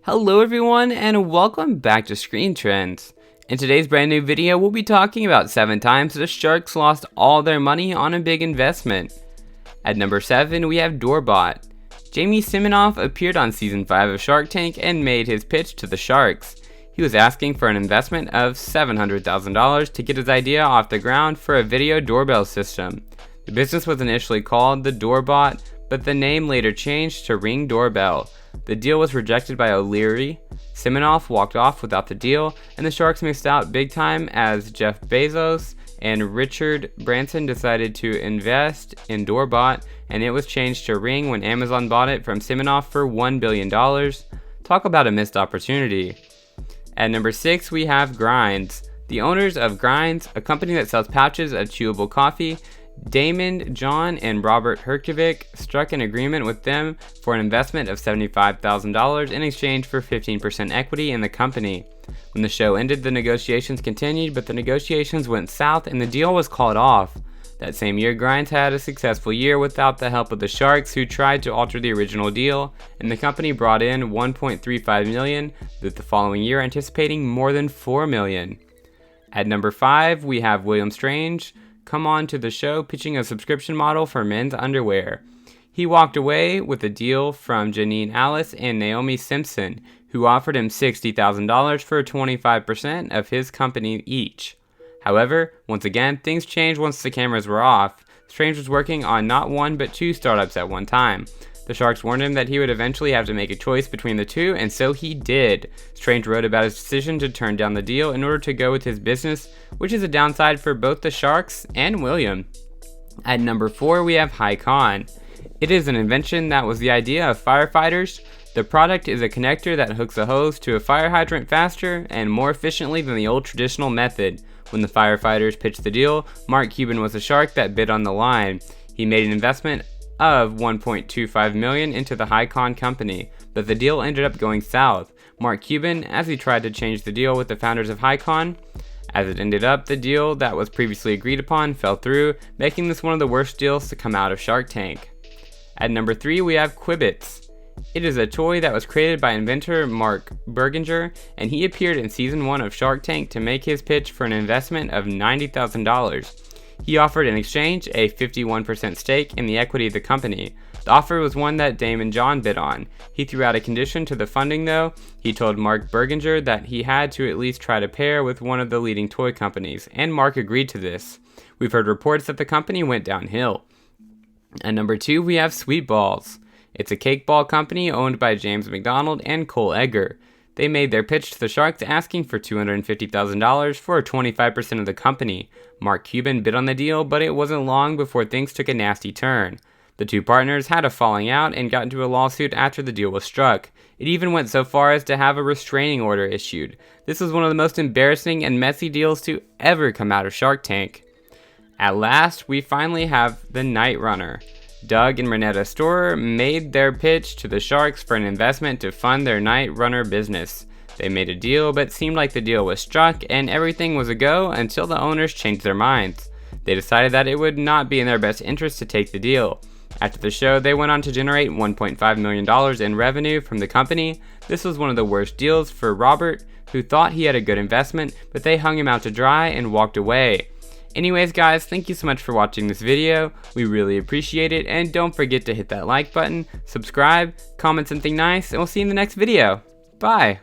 Hello everyone and welcome back to Screen Trends. In today's brand new video, we'll be talking about 7 times the sharks lost all their money on a big investment. At number 7, we have Doorbot. Jamie Siminoff appeared on season 5 of Shark Tank and made his pitch to the sharks. He was asking for an investment of $700,000 to get his idea off the ground for a video doorbell system. The business was initially called the Doorbot, but the name later changed to Ring Doorbell. The deal was rejected by O'Leary. Siminoff walked off without the deal, and the sharks missed out big time as Jeff Bezos and Richard Branson decided to invest in Doorbot, and it was changed to Ring when Amazon bought it from Siminoff for $1 billion. Talk about a missed opportunity. At number 6, we have Grinds. The owners of Grinds, a company that sells pouches of chewable coffee, Damon, John, and Robert Herjavec struck an agreement with them for an investment of $75,000 in exchange for 15% equity in the company. When the show ended, the negotiations continued, but the negotiations went south and the deal was called off. That same year, Grinds had a successful year without the help of the sharks, who tried to alter the original deal, and the company brought in $1.35 million, with the following year anticipating more than $4 million. At number 5, we have William Strange come on to the show pitching a subscription model for men's underwear. He walked away with a deal from Janine Alice and Naomi Simpson, who offered him $60,000 for 25% of his company each. However, once again, things changed once the cameras were off. Strange was working on not one but 2 startups at one time. The sharks warned him that he would eventually have to make a choice between the two, and so he did. Strange wrote about his decision to turn down the deal in order to go with his business, which is a downside for both the sharks and William. At number 4, we have Hycon. It is an invention that was the idea of firefighters. The product is a connector that hooks a hose to a fire hydrant faster and more efficiently than the old traditional method. When the firefighters pitched the deal, Mark Cuban was the shark that bid on the line. He made an investment of $1.25 million into the Hycon company, but the deal ended up going south. Mark Cuban, as he tried to change the deal with the founders of Hycon, as it ended up, the deal that was previously agreed upon fell through, making this one of the worst deals to come out of Shark Tank. At number 3, we have Quibbits. It is a toy that was created by inventor Mark Berginger, and he appeared in season 1 of Shark Tank to make his pitch for an investment of $90,000. He offered in exchange a 51% stake in the equity of the company. The offer was one that Damon John bid on. He threw out a condition to the funding though. He told Mark Berginger that he had to at least try to pair with one of the leading toy companies, and Mark agreed to this. We've heard reports that the company went downhill. At number 2, we have Sweet Balls. It's a cake ball company owned by James McDonald and Cole Egger. They made their pitch to the sharks asking for $250,000 for 25% of the company. Mark Cuban bid on the deal, but it wasn't long before things took a nasty turn. The two partners had a falling out and got into a lawsuit after the deal was struck. It even went so far as to have a restraining order issued. This was one of the most embarrassing and messy deals to ever come out of Shark Tank. At last, we finally have the Night Runner. Doug and Renetta Storer made their pitch to the sharks for an investment to fund their Night Runner business. They made a deal, but it seemed like the deal was struck and everything was a go until the owners changed their minds. They decided that it would not be in their best interest to take the deal. After the show, they went on to generate $1.5 million in revenue from the company. This was one of the worst deals for Robert, who thought he had a good investment, but they hung him out to dry and walked away. Anyways guys, thank you so much for watching this video. We really appreciate it, and don't forget to hit that like button, subscribe, comment something nice, and we'll see you in the next video. Bye!